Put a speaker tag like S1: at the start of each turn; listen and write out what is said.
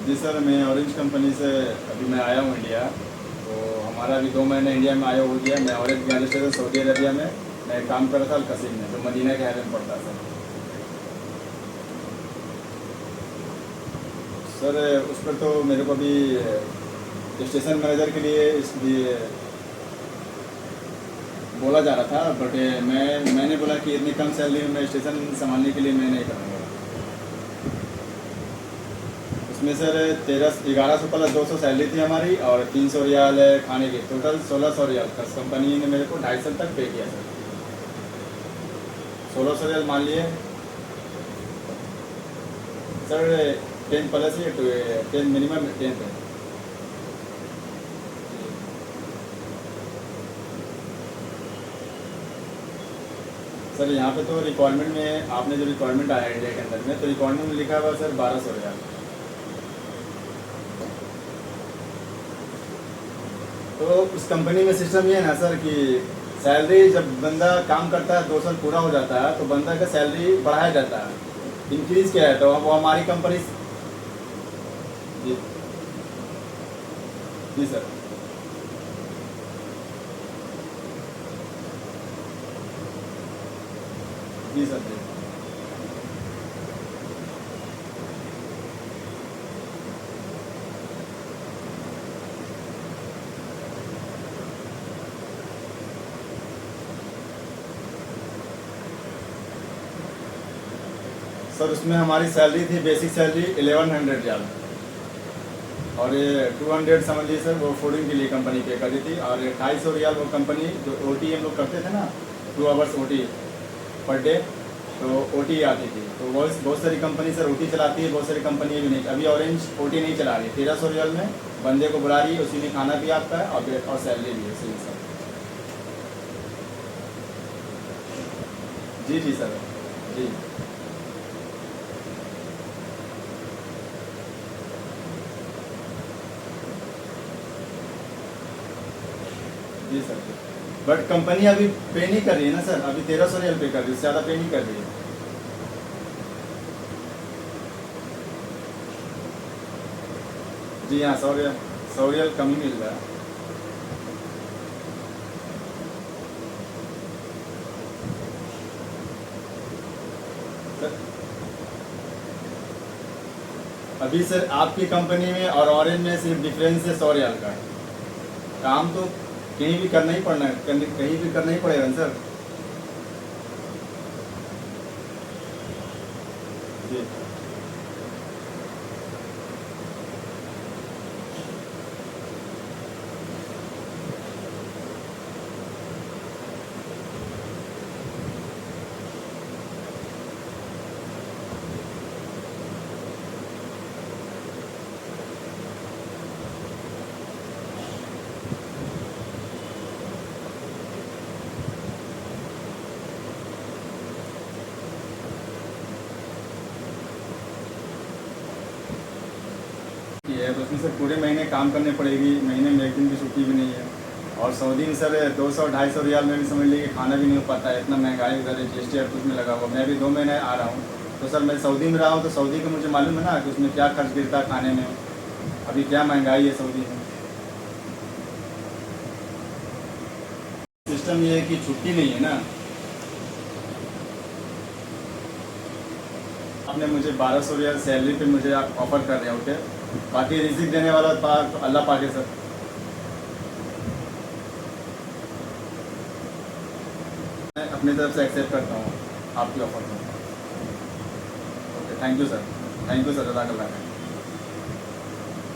S1: जी sir, मैं orange company से अभी मैं आया हूँ इंडिया। तो हमारा अभी 2 महीने इंडिया में आया हो गया। मैं orange gas station Saudi Arabia में मैं काम कर रहा था अल-कसीम में, जो मदीना के हाल में पड़ता है सर। उस पर तो मेरे को अभी स्टेशन मैनेजर के लिए इसलिए बोला जा रहा था, बट मैंने बोला कि इतनी कम सैलरी में मैं स्टेशन संभालने के लिए मैं नहीं करूँगा। उसमें सर 1100 प्लस 200 सैलरी थी हमारी, और 300 रियाल खाने की, टोटल 1600 रियाल का कंपनी ने मेरे को 250 तक पे किया सर। 1600 रियाल मान लिए सर। 10 प्लस ही 10 मिनिमम 10 है सर। यहाँ पे तो रिक्वायरमेंट में आपने जो रिक्वायरमेंट आया इंडिया के अंदर में, तो रिक्वायरमेंट में लिखा हुआ सर 1200 रियाल। तो उस कंपनी में सिस्टम ये है ना सर कि सैलरी जब बंदा काम करता है 2 साल पूरा हो जाता है तो बंदा का सैलरी बढ़ाया जाता है, इंक्रीज किया है। तो वो हमारी कंपनी। जी जी सर। जी सर। जी सर, उसमें हमारी सैलरी थी, बेसिक सैलरी 1100 रियाल, और ये 200 समझ लीजिए सर वो फूडिंग के लिए कंपनी पे कर रही थी, और 250 रियाल वो कंपनी जो ओटी हम लोग करते थे ना, 2 आवर्स ओटी पर डे, तो ओटी आती थी। तो बहुत सारी कंपनी सर ओटी चलाती है, बहुत सारी कंपनी भी नहीं। अभी ऑरेंज ओटी नहीं चला रही। 1300 रियाल में बंदे को बुला रही है, उसी में खाना भी आता है और सैलरी भी है सही सर। जी जी सर। जी जी सर। बट कंपनी अभी पे नहीं कर रही है ना सर, अभी 1300 रियल पे कर रही है, उससे ज़्यादा पे नहीं कर रही है। जी हाँ, 100 रियल, 100 रियल कम ही मिल रहा है सर। अभी सर आपकी कंपनी में और ऑरेंज में सिर्फ डिफरेंस है 100 रियल का। काम तो कहीं भी करना ही पड़ना है, कहीं भी करना ही पड़ेगा ना सर। जी है, तो उसमें सर पूरे महीने काम करने पड़ेगी, महीने में एक दिन की छुट्टी भी नहीं है। और सऊदी में सर 200-250 रियाल में भी समझ लीजिए खाना भी नहीं हो पाता है, इतना महंगाई उधर जीएसटी और कुछ में लगा हुआ। मैं भी 2 महीने आ रहा हूँ, तो सर मैं सऊदी में रहा हूँ, तो सऊदी का मुझे मालूम है ना कि उसमें क्या खर्च गिरता है खाने में, अभी क्या महंगाई है सऊदी में। सिस्टम ये है कि छुट्टी नहीं है ना। आपने मुझे 1200 रियाल सैलरी पे मुझे आप ऑफर कर रहे हो, ओके। बाकी रिजिक देने वाला अल्लाह पाक है सर। मैं अपनी तरफ से एक्सेप्ट करता हूँ आपकी ऑफर को। Okay, thank you sir. Thank you sir, जज़ाकल्लाह खैर।